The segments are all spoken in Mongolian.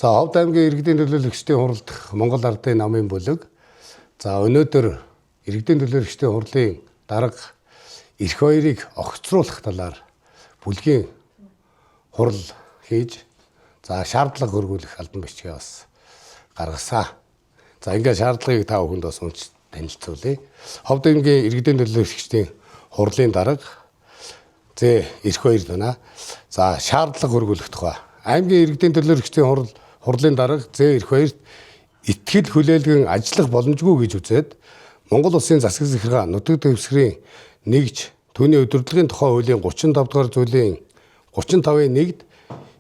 За Ховд аймгийн иргэдийн төлөөлөгчдийн хуралд Монгол Ардын намын бүлэг. За өнөөдөр иргэдийн төлөөлөгчдийн хурлын дарга эрх хоёрыг огцруулах талаар бүлгийн хурал хийж шаардлага хөргүүлэх албан бичгээ бас гаргасан. За ингээд шаардлагыг та бүхэнд бас уншиж танилцуулъя. Ховд аймгийн иргэдийн төлөөлөгчдийн хурлын дарга эрх хоёр байна. За шаардлага хөргүүлэх тухай аймгийн иргэдийн төлөөлөгчдийн хурлын дарга эрх хоёрт итгэл хүлээлгэн ажиллах боломжгүй гэж үзээд Монгол Улсын засаг захиргаа нутаг дэвсгэрийн нэгж түүний удирдлагын тухай хуулийн 35 дугаар зүйлийн 35-ын 1-д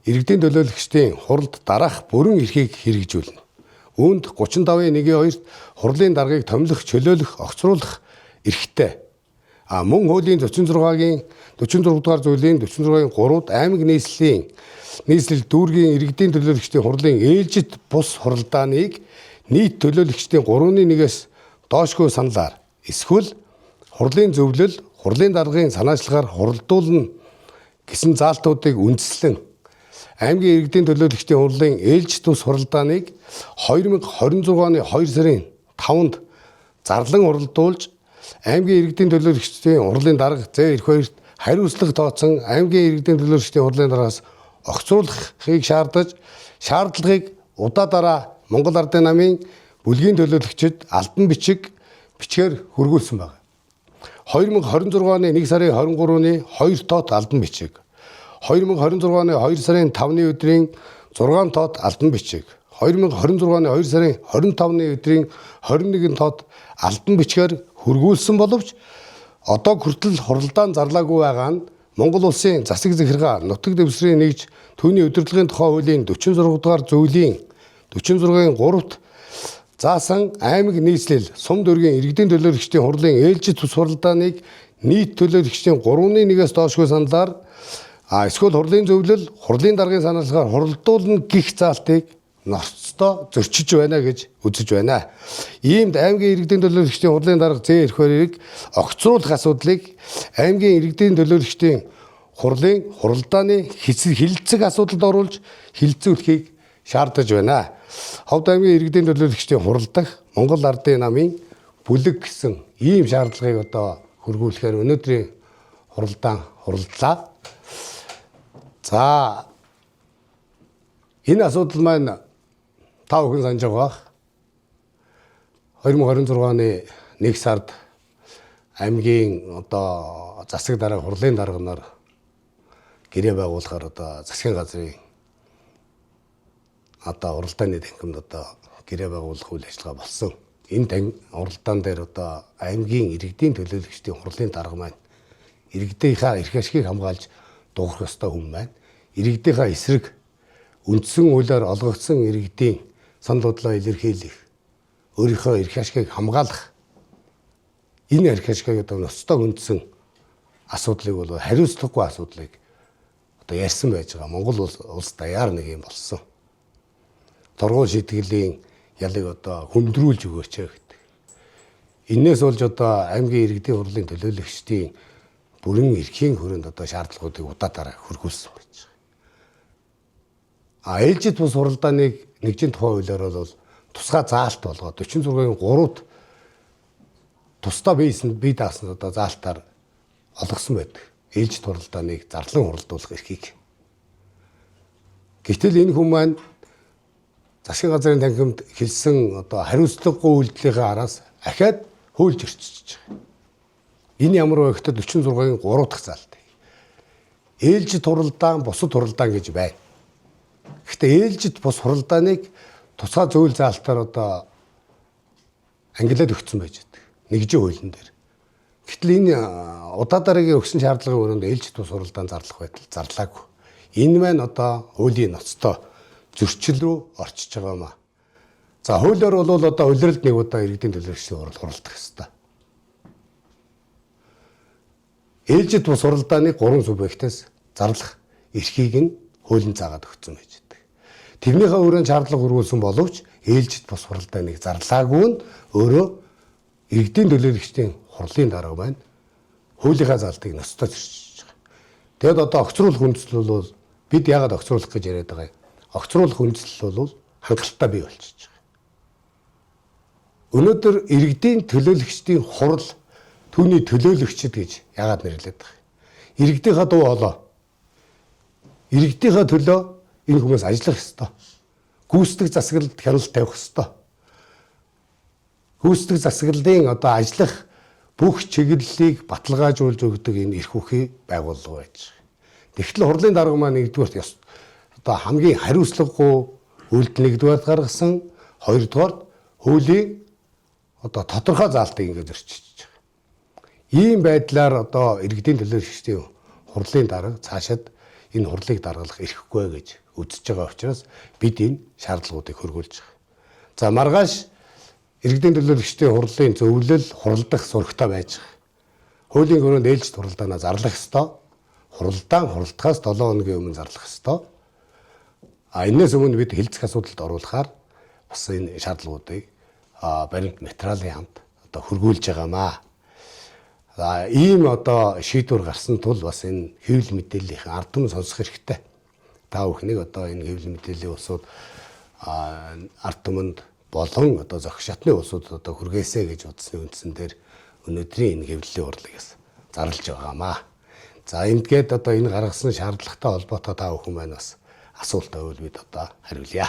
иргэдийн төлөөлөгчдийн хуралд дараах бүрэн эрхийг хэрэгжүүлнэ. Үүнд 35-ын 1-2-т хурлын даргаыг томилох, чөлөөлөх, огцруулах эрхтэй. Мөн хуулийн 46-гийн 46 дугаар зүйлийн 46-гийн 3-д аймаг нийслэл дүүргийн иргэдийн төлөөлөгчдийн хурлын ээлжит бус хуралдааныг нийт төлөөлөгчдийн 3/1-ээс доошгүй саналаар эсвэл хурлын зөвлөл, хурлын даргын санаачлагаар хуралдуулна гэсэн заалтуудыг үндэслэн аймгийн иргэдийн төлөөлөгчдийн хурлын ээлжит бус хуралдааныг 2026 оны 2 сарын 5-нд зарлан хуралдуулж аймгийн иргэдийн төлөөлөгчдийн хурлын дарга эрх хоёрт хариуцлага тооцсон аймгийн иргэдийн төлөөлөгчдийн хурлын даргаас огцруулахыг шаардаж, шаардлагыг удаа Монгол Ардын намын бүлгийн төлөөлөгчид албан бичгээр хөргүүлсэн байна. 2026 оны 1 сарын 23-ны 2 тоот албан бичиг, 2026 оны 2 сарын 5-ны өдрийн 6 тоот албан бичиг, 2026 оны 2 сарын 25-ны өдрийн 21 тоот албан бичгээр хөргүүлсэн боловч одоо хүртэл хуралдаан зарлаагүй байгаа нь Монгол Улсын засаг захиргаа нутаг дэвсгэрийн нэгж түүний удирдлагын тухай хуулийн 46 дугаар зүйлийн 46-гийн 3-т заасан аймаг нийслэл сум дүүргийн иргэдийн төлөөлөгчдийн хурлын ээлжит бус хуралдааныг нийт төлөөлөгчдийн 3/1-ээс доошгүй саналаар эсвэл хурлын зөвлөл, хурлын даргын санаачлагаар хуралдуулна гэх заалтыг ноцтой зөрчиж байна гэж үзэж байна. Иймд аймгийн иргэдийн төлөөлөгчдийн хурлын дарга эрх хоёрыг огцруулах асуудлыг аймгийн иргэдийн төлөөлөгчдийн хурлын хуралдааны хилцэг асуудалд оруулж хилцүүлэхийг шаардаж байна. Ховд аймгийн иргэдийн төлөөлөгчдийн хурал дахь Монгол Ардын намын бүлэг гэсэн ийм шаардлагыг одоо хөргүүлэхээр өнөөдрийн хуралдаан хуралдлаа. За энэ асуудал маань та бүхэн санаж байгаа. 2026 оны 1 сард аймгийн одоо засаг дарга хурлын дарга нар гэрээ байгуулахаар одоо засгийн газрын одоо уралдааны танхимд одоо гэрээ байгуулах үйл ажиллагаа болсон. Энэ уралдаан дээр одоо аймгийн иргэдийн төлөөлөгчдийн хурлын дарга маань иргэдийнхаа эрх ашгийг хамгаалж дуурах ёстой хүн маань иргэдийнхаа эсрэг үндсэн хуулиар олгогдсон иргэдийн санал бодлоо илэрхийлэх, өөрийнхөө эрх ашгийг хамгаалах энэ эрх ашгийг одоо ноцтой хүндсэн асуудлыг бол хариуцлагагүй асуудлыг одоо ярьсан байж байгаа. Монгол улс даяар нэг юм болсон. Торгуул шийтгэлийн ялыг одоо хөндрүүлж өгөөч гэдэг. Инээс болж одоо аймгийн иргэдийн хурлын төлөөлөгчдийн бүрэн эрхийн хүрээнд одоо шаардлагуудыг удаа хөргүүлсэн байж байгаа. Ээлжит бус хуралдааныг нэгжийн тухай хуулиар бол тусгай заалт болгоод 46-гийн 3-т тусдаа бие даасан одоо заалтаар олгосон байдаг. Ээлжит хуралдааныг зарлан хуралдуулах эрхийг. Гэтэл энэ хүн маань засгийн газрын танхимд хэлсэн одоо хариуцлагагүй үйлдэлийнхээ араас ахаад хуульж өрчиж байгаа. Энэ ямар вэ гэхэд 46-гийн 3 дахь заалт. Ээлжит хуралдаан, бусад хуралдаан гэж байна. Гэхдээ ээлжит бус хуралдааныг тусгай зөвлөл заалтаар одоо ангилаад өгсөн байж байгаа. Нэгжийн хуулийн дээр. Гэтэл энэ удаа дараагийн өгсөн шаардлагын өрөөнд ээлжит бус хуралдаан зарлах байтал зарлаагүй. Энэ маань одоо хуулийн ноцтой зөрчил рүү орчиж байгаа юм аа. За хуулиар бол одоо улиралд нэг удаа иргэдийн төлөөлөгчдийн хуралдах ёстой. Ээлжит бус хуралдааны 3 субъектээс зарлах эрхийг нь хуулийн заагаад өгсөн байж байгаа. Тэрнийхээ өрөөнд шаардлага хөрвүүлсэн боловч ээлжит бус хуралдааныг зарлаагүй нь өөрөө иргэдийн төлөөлөгчдийн хурлын дарга байна. Хуулийнхаа заалтыг ноцтой зөрчиж байгаа. Тэгэд одоо огцруулах үндэслэл бол бид яагаад огцруулах гэж яриад байгаа юм? огцруулах үндэслэл бол хангалттай бий болчихж байгаа. Өнөөдөр иргэдийн төлөөлөгчдийн хурал түүний төлөөлөгчд гэж яагаад нэрлэдэг вэ? Иргэдийнхаа дуу хоолой. Иргэдийнхаа төлөө энэ хүмүүс ажиллах ёстой. Гүйцэтгэх засаглалд хяналт тавих ёстой. Гүйцэтгэх засаглалын ажиллах бүх чиглэлийг баталгаажуулж өгдөг энэ эрх үхий байгууллага байж байгаа. Тэгтэл хурлын дарга маань нэгдүгээр хамгийн хариуцлагагүй үйлдэл нэгдүгээр гаргасан, хоёрдугаар хуулийн тодорхой заалтыг ингэж зөрчиж байгаа. Ийм байдлаар иргэдийн төлөөлөгчдийн хурлын дарга цаашид энэ хурлыг даргалах эрхгүй гэж үзэж байгаа учраас бид энэ шаардлагуудыг хөргүүлж байгаа. За маргааш иргэдийн төлөөлөгчдийн хурлын зөвлөл хуралдах сурагтай байж байгаа. Хуулийн хүрээнд ээлжид хуралдаанаа зарлах ёстой. Хуралдахаас 7 хоногийн өмнө зарлах ёстой. Энээс өмнө бид хэлцэх асуудалд оруулахаар бас энэ шаардлагуудыг баримт материалын хамт хөргүүлж байгаамаа. Ийм шийдвэр гарсан тул бас энэ хэвлэл мэдээллийнхэн ард түмэн сонсох хэрэгтэй. Та бүхнийг энэ хэвлэл мэдээллийн улсууд ард түмэнд болон зохих шатны улсууд хүргээсэй гэж утасны үндсэн дээр өнөөдрийн энэ хэвлэлийн хурлыг зарлж байгаамаа. За эндгээд энэ гаргасан шаардлагатай холбоотой та бүхэн маань бас асуулт байвал бид хариулъя.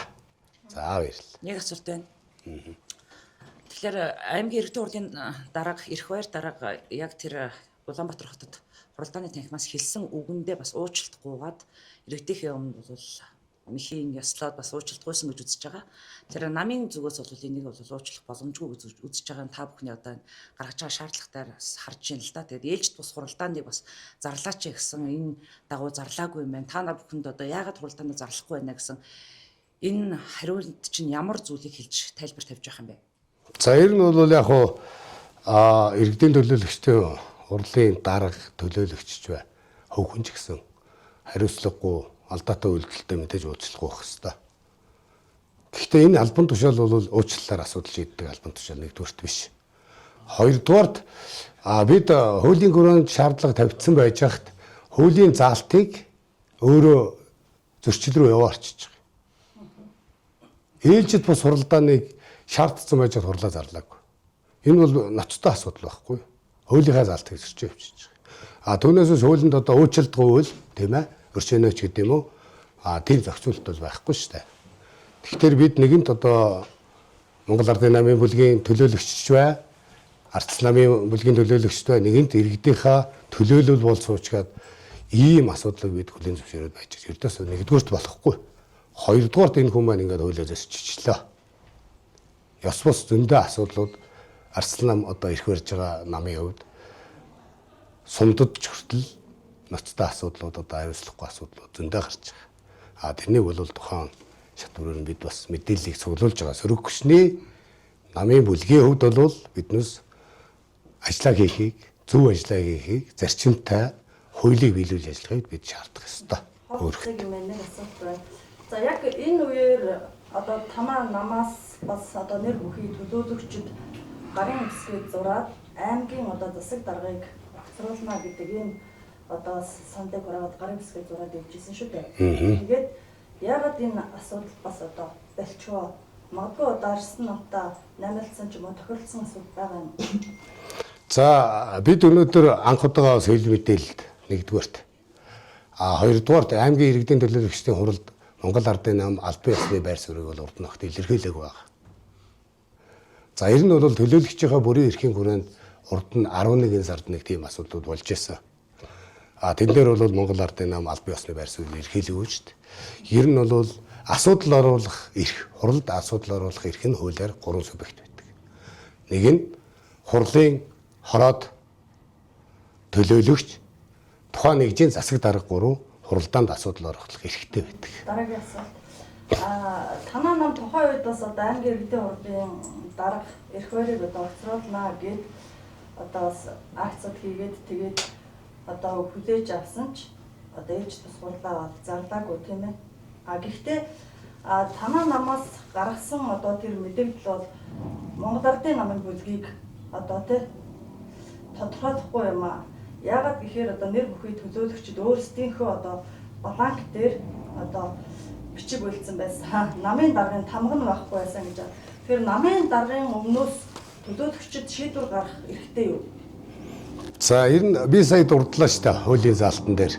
За баярлалаа. Нэг асуулт байна. Тэгэхээр аймгийн иргэдийн хурлын дарга, эрх байр дарга яг тэр Улаанбаатар хотод хуралдааны танхимаас хэлсэн үгэндээ бас уучлалт гуугаад иргэдийнхээ өмнө бол мэхийн яслаад бас уучлалт гуйсан гэж үзэж байгаа. Тэр намын зүгээс бол энийг бол уучлах боломжгүй гэж үзэж байгаа та бүхний энэ гаргаж байгаа шаардлагатаар харж байна л да. Тэгээд ээлжид бус хуралдааныг бас зарлаач гэсэн энэ дагуу зарлаагүй юм байна. Та нар бүхэнд яагаад хуралдаанаа зарлахгүй байна гэсэн энэ хариулт чинь ямар зүйлийг хэлж тайлбар тавьж байгаа юм бэ? За ер нь бол яг иргэдийн төлөөлөгчдийн хурлын дарга төлөөлөгчч бай хөвхөн ч гэсэн хариуцлагагүй алдаатай үйлдэлтэй мэдээж уучлах байх хэвээр. Гэхдээ энэ албан тушаал бол уучлалаар асуудал шийддэг албан тушаал нэгдүгээрт биш. Хоёрдугаарт бид хуулийн хүрээнд шаардлага тавьдсан байж хахад хуулийн заалтыг өөрөө зөрчил рүү яваарчиж байгаа. Ээлжид бус хуралдааныг шаардсан байж хурлаа зарлаагүй. Энэ бол ноцтой асуудал байхгүй. Хуулийнхаа заалтыг зөрчиж явчихж байгаа. Түүнээс хуулинд уучлалтгүй үйл тийм ээ өршөөнөөч гэдэг юм уу? Тийм зохицуулалт бол байхгүй шүү дээ. Тэгэхээр бид нэгэнт Монгол Ардын намын бүлгийн төлөөлөгчч бай, Ардс намын бүлгийн төлөөлөгчч бай, нэгэнт иргэдийнхаа төлөөлөл бол суучгаад ийм асуудлыг бид хүлээн зөвшөөрөд байж байгаа. Ердөөс нэгдүгээрт болохгүй. Хоёрдугаарт энэ хүмүүс маань ингээд хуулиа зөрчичлээ. Ёс бус зөндөө асуудлууд Ардс нам ирэх барьж байгаа намын хувьд сумдад хүртэл ноцтой асуудлууд хариуцлагагүй асуудлууд зөндөө гарч байгаа. Тэрнийг бол тухайн шат бүрээр бид бас мэдээллийг цуглуулж байгаа. Сөрөг хүчний намын бүлгийн хувьд бол биднээс ажиллаа хийхийг, зөв ажиллаа хийхийг зарчимтай хуулийг биелүүлж ажиллахыг бид шаардах ёстой. Өөрөөр хэлбэл нэг асуулт байна. За яг энэ үеэр тамаа намаас бас нэр бүхий төлөөлөгчд гарын үсгийг зураад аймгийн засаг даргаыг огцруулна гэдэг энэ сандыг хараад гарын үсгийг зураад явжсэн шүү дээ. Тэгээд яагаад энэ асуудал бас болчихвоо? Магадгүй Арс намтаа намилсан ч юм уу тохиролцсон асуудал байгаа юм. За бид өнөөдөр анх удаага соёл мэдээлэлд нэгдүгээрт хоёрдугаарт аймгийн иргэдийн төлөөлөгчдийн хуралд Монгол Ардын нам албан ёсны байр суурийг бол урд нь огт илэрхийлээгүй байна. За ер нь бол төлөөлөгчийнхаа бүрийн эрхийн хүрээнд урд нь 11 сард нэг тийм асуудлууд болж байсан. Тэн дээр бол Монгол Ардын нам албан ёсны байр суурийг илэрхийлээгүй шүү дээ. Ер нь бол асуудал оруулах эрх, хуралд асуудал оруулах эрх нь хуулиар 3 субъект байдаг. Нэг нь хурлын хороод төлөөлөгч, тухайн нэгжийн засаг дарга 3 хуралдаанд асуудал оруулах эрхтэй байдаг. Дараагийн асуулт. Танаа нам тухайн үед бас аймгийн иргэдийн хурлын дарга эрх байрыг огцруулнаа гэд бас акцад хийгээд тэгээд хүлээж авсан ч ээлж тус хурлаа зарлаагүй тийм ээ. Гэхдээ танаа намаас гаргасан тэр мэдээлэл бол Монгол Ардын намын бүлгийг тодорхойлохгүй юм аа. Яагаад гэхээр нэр бүхий төлөөлөгчд өөрсдийнхөө бланк дээр бичиг үлдсэн байсан. Намын даргын тамга нь байхгүй байсан гэж байна. Тэгэхээр намын даргын өмнөөс төлөөлөгчид шийдвэр гаргах эрхтэй юу? За ер нь би сая дурдлаа шүү дээ хуулийн заалтан дээр.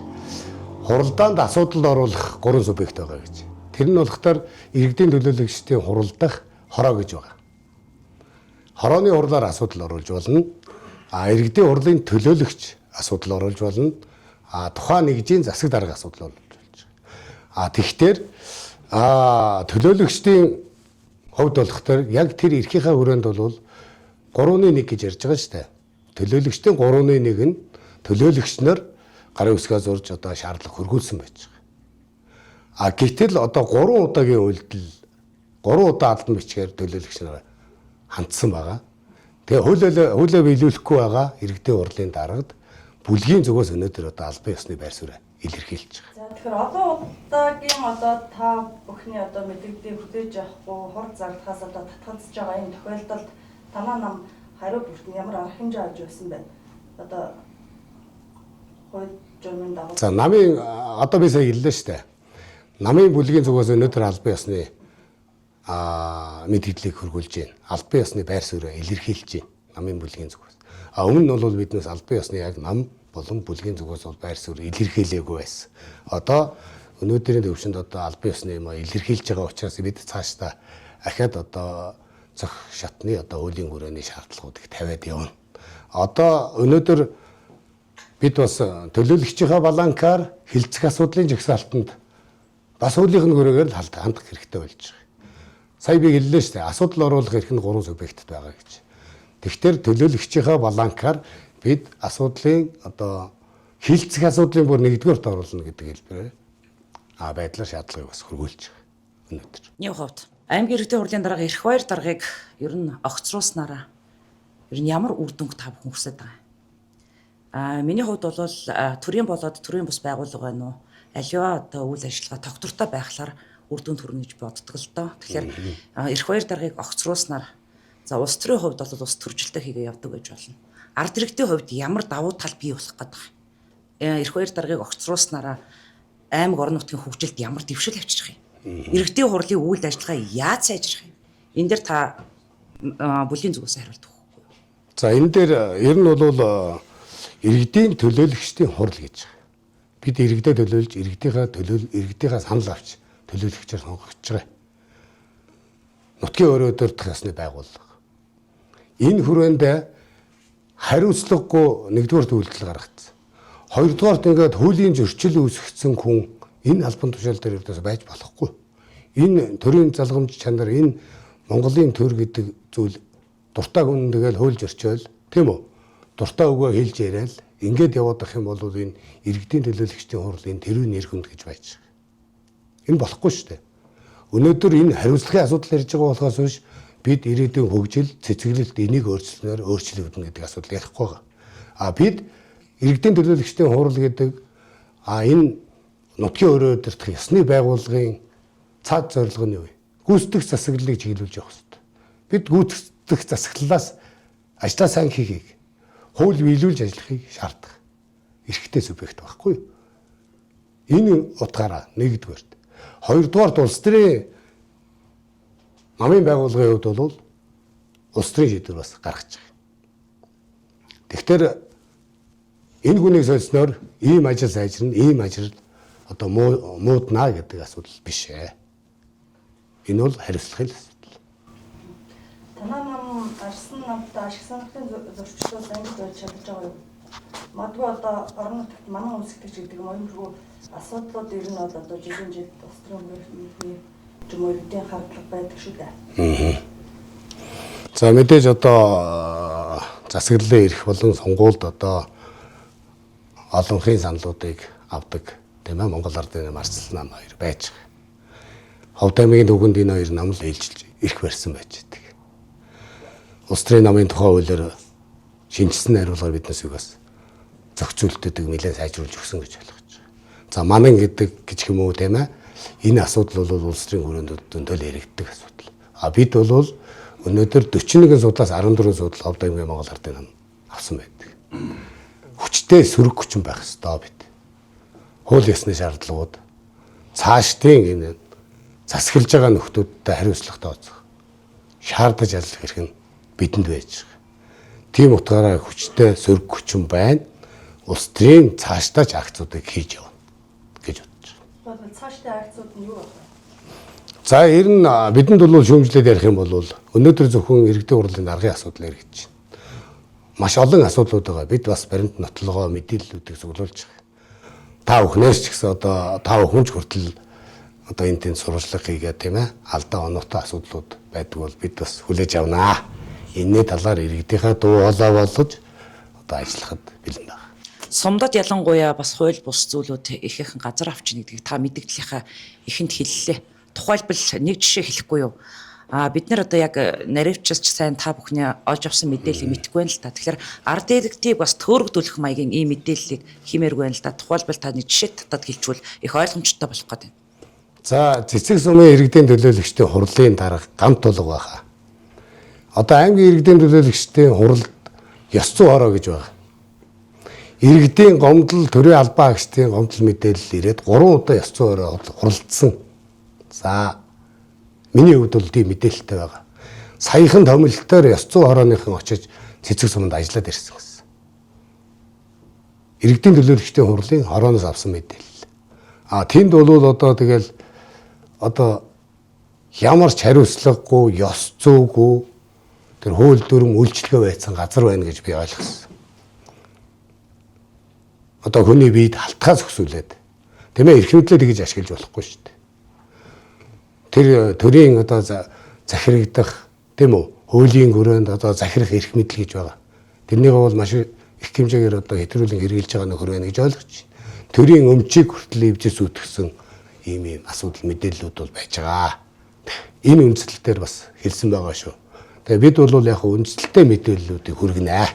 Хуралдаанд асуудал оруулах 3 субъект байгаа гэж. Тэр нь болохоор иргэдийн төлөөлөгчдийн хуралдах хороо гэж байгаа. Хорооны хурлаар асуудал оруулж болно. Иргэдийн хурлын төлөөлөгч асуудал оруулж болно. Тухайн нэгжийн засаг дарга асуудал оруулж байна. Тэгэхдээ төлөөлөгчдийн хувьд болохоор яг тэр эрхийнхээ хүрээнд бол 3-1 гэж ярьж байгаа шүү дээ. Төлөөлөгчдийн 3-1 нь төлөөлөгч нар гарын үсгээ зурж одоо шаардлага хөргүүлсэн байж байгаа. Гэтэл одоо 3 удаагийн үйлдэл 3 удаа албан бичгээр төлөөлөгч нар хандсан байгаа. Тэгээ хуулиа биелүүлэхгүй байгаа иргэдийн хурлын даргад бүлгийн зүгээс өнөөдөр одоо албан ёсны байр суурь илэрхийлж байгаа. За тэгэхээр одоо удаагийн та бүхний мэдээллийг хүлээж авахгүй хор зарлахаас татгалзаж байгаа энэ тохиолдолд танаа нам хариу бүрт нь ямар арга хэмжээ авч байсан бэ? Хууль журмын дагуу. За намын одоо би сая хэллээ шүү дээ. Намын бүлгийн зүгээс өнөөдөр албан ёсны мэдээллийг хөргүүлж байна. Албан ёсны байр суурь илэрхийлж байна. Намын бүлгийн зүгээс. Өмнө нь бол биднээс албан ёсны яг нам болон бүлгийн зүгээс бол байр суурь илэрхийлээгүй байсан. Одоо өнөөдрийн төвшөнд албан ёсны юм илэрхийлж байгаа учраас бид цаашдаа ахаад зөх шатны хуулийн хүрээний шаардлагуудыг тавиад явна. Одоо өнөөдөр бид бас төлөөлөгчийнхаа баланкаар хилцэх асуудлын жагсаалтанд бас хуулийн хүрээгээр л хандах хэрэгтэй болж байгаа. Сая би хэллээ шүү дээ. Асуудал оруулах эрх нь 3 субъектэд байгаа гэж. Тэгэхээр төлөөлөгчийнхаа баланкаар бид асуудлын хилцэх асуудлын бүр 1-р оруулна гэдэг хэлбэрээр байдлаар шаардлагыг бас хөргүүлж байгаа өнөөдөр. Нэг хувьд аймгийн иргэдийн хурлын дарга эрх баяр даргаыг ер нь огцруулснараа ер нь ямар үр дүнг та бүхэн хүсэж байгаа? Миний хувьд бол төрийн болоод төрийн бус байгууллага байна уу? Аливаа үйл ажиллагаа тогтвортой байхлаар үр дүнд хүрнэ гэж боддог л доо. Тэгэхээр эрх баяр даргаыг огцруулснаар улс төрийн хувьд бол улс төржилтөө хийгээ явдаг гэж болно. Ард иргэдийн хувьд ямар давуу тал бий болох гэдэг вэ? Эрх баяр даргаыг огцруулснараа аймаг орон нутгийн хөгжилд ямар дэвшил авчрах юм? Иргэдийн хурлын үйл ажиллагаа яаж сайжрах юм? Энэ дээр та бүлгийн зүгээс хариулт өгөхгүй юу? За энэ дээр ер нь бол иргэдийн төлөөлөгчдийн хурал гэж байгаа. Бид иргэдэд төлөөлж иргэдийнхээ санал авч төлөөлөгчөөр сонгогдож байгаа. Нутгийн өрөөдөр тасны байгууллага. Энэ хүрээнд хариуцлагагүй 1-р үйлдэл гаргацсан. 2-р ингээд хуулийн зөрчил үүсгэсэн хүн энэ албан тушаал дээр байж болохгүй. Энэ төрийн залгамж чанар энэ Монголын төр гэдэг зүйл дуртай хүн тэгэл хууль зөрчөөл тийм үү? Дуртай өгөө хэлж яриад ингээд явах юм бол энэ иргэдийн төлөөлөгчдийн хурал энэ тэрүүн нэр хүнд гэж байж байгаа. Энэ болохгүй шүү дээ. Өнөөдөр энэ хариуцлагын асуудал ярьж байгаа болохоос биш бид ирээдүйн хөгжил, цэцгэлэлт энийг өөрчлөнөөр өөрчлөгдөнө гэдэг асуудал ярихгүй байгаа. Бид иргэдийн төлөөлөгчдийн хурал гэдэг энэ нутгийн өрөөдөрт ёсны байгууллагын цаад зорилго нь юу вэ? Гүйцэтгэх засаглалыг чиглүүлж явах хэрэгтэй. Бид гүйцэтгэх засаглалаас ажлаа сайн хийхийг, хууль биелүүлж ажиллахыг шаардах эрхтэй субъект байхгүй юу? Энэ утгаараа 1-р. 2-р улс төрийн намын байгууллагын хувьд бол улс төрийн шийдвэр бас гаргаж байгаа. Тэгэхээр энэ хүнийг солисноор ийм ажил сайжирна, ийм ажил муудна гэдэг асуудал биш ээ. Энэ бол хариуцлагын асуудал. Танаа нам арсан намтай ашиг санхлын зөрчлөөс ангид байж чадж байгаа юу? Магадгүй орон нутагт манан өмсгдэж гэдэг юм уу? Асуудлууд ер нь бол жилийн жилд улс төрийн мөрөний жумөрдийн хардлага байдаг шүү дээ. За мэдээж засаглалын эрх болон сонгуульд олонхын саналуудыг авдаг тийм ээ Монгол Ардын Марцлал нам 2 байж байгаа. Ховд аймгийн төвөнд энэ 2 нам л ээлжилж эрх барьсан байж байгаа. Улс төрийн намын тухай хуулиар шинжилсэн хариулгаар биднээс югаас зохицуултыг нэлээд сайжруулж өгсөн гэж ойлгож байгаа. За манан гэдэг гэж юм уу тийм ээ энэ асуудал бол улс төрийн хүрээнд дөндөл яригддаг асуудал. Бид бол өнөөдөр 41 судлаас 14 судал Ховд аймгийн Монгол Ардын нам авсан байдаг. Хүчтэй сөрөг хүчин байх ёстой бид. Хууль ёсны шаардлагууд цаашдын энэ засаглаж байгаа нөхдүүдтэй хариуцлагатай тооцох шаардаж ялах хэрэг нь бидэнд байж байгаа. Тийм утгаараа хүчтэй сөрөг хүчин байна. Улс төрийн цаашдаа ч акцуудыг хийж явна гэж бодож байгаа. Бол цаашдаа акцууд нь юу вэ? За ер нь бидэнд бол шүүмжлээд ярих юм бол өнөөдөр зөвхөн иргэдийн хурлын даргын асуудал яригдж байна. Маш олон асуудлууд байгаа. Бид бас баримт нотлогоо мэдээллүүдийг зөвлөж байгаа. Та бүхнээс ч гэсэн одоо та бүхэн ч хүртэл одоо энэ тэнд сурвалжлага хийгээд тийм ээ алдаа оноотой асуудлууд байдаг бол бид бас хүлээж авнаа. Энэний талаар иргэдийнхээ дуу хоолой болгож одоо ажиллахад бэлэн байна. Сумдад ялангуяа бас хууль бус зүйлүүд ихэнх газар авчин гэдгийг та мэдгдлийнхаа ихэнд хэллээ. Тухайлбал нэг жишээ хэлэхгүй юу? Бид нэр одоо яг наривчилж сайн та бүхний олж авсан мэдээллийг мэдгүй байна л та. Тэгэхээр ард иргэдийг бас төөрөгдүүлэх маягийн ийм мэдээллийг хэмээргүй байна л да. Тухайлбал та нэг жишээ татаад хэлчихвэл их ойлгомжтой болох гэдэг. За цэцэг сумын иргэдийн төлөөлөгчдийн хурлын дарга гамт тулга байхаа. Одоо аймгийн иргэдийн төлөөлөгчдийн хуралд ёс зүйн хороо гэж байна. Иргэдийн гомдол, төрийн албан агчдын гомдол мэдээлэл ирээд 3 удаа ёс зүйн хороо хуралдсан. За миний хувьд бол тийм мэдээлэлтэй байгаа. Саяхан томилолтоор ёс зүйн хорооныхан очиж цэцэг суманд ажиллаад ирсэн гэсэн. Иргэдийн төлөөлөгчдийн хурлын хорооноос авсан мэдээлэл. Тэнд бол одоо тэгэл одоо ямар ч хариуцлагагүй, ёс зүйгүй тэр хууль дүрм үйлчлэгээ байсан газар байна гэж би ойлгосон. Одоо хүний биед халтгаас өсүүлээд тийм ээ эрхэмлэлээ тэгж ашиглаж болохгүй шүү дээ. Тэр төрийн одоо захирагдах тийм үү хуулийн хүрээнд одоо захирах эрх мэдэл гэж байгаа. Тэрнийг бол маш их хэмжээгээр одоо хэтрүүлэн хэрэгжилж байгаа нөхөр байна гэж ойлгож байна. Төрийн өмчийг хүртэл ивжээс үтгсэн ийм асуудал мэдээллүүд бол байж байгаа. Энэ үндслэлээр бас хэлсэн байгаа шүү. Тэгээ бид бол яг үндэслэлтэй мэдээллүүдийг хүргэнэ.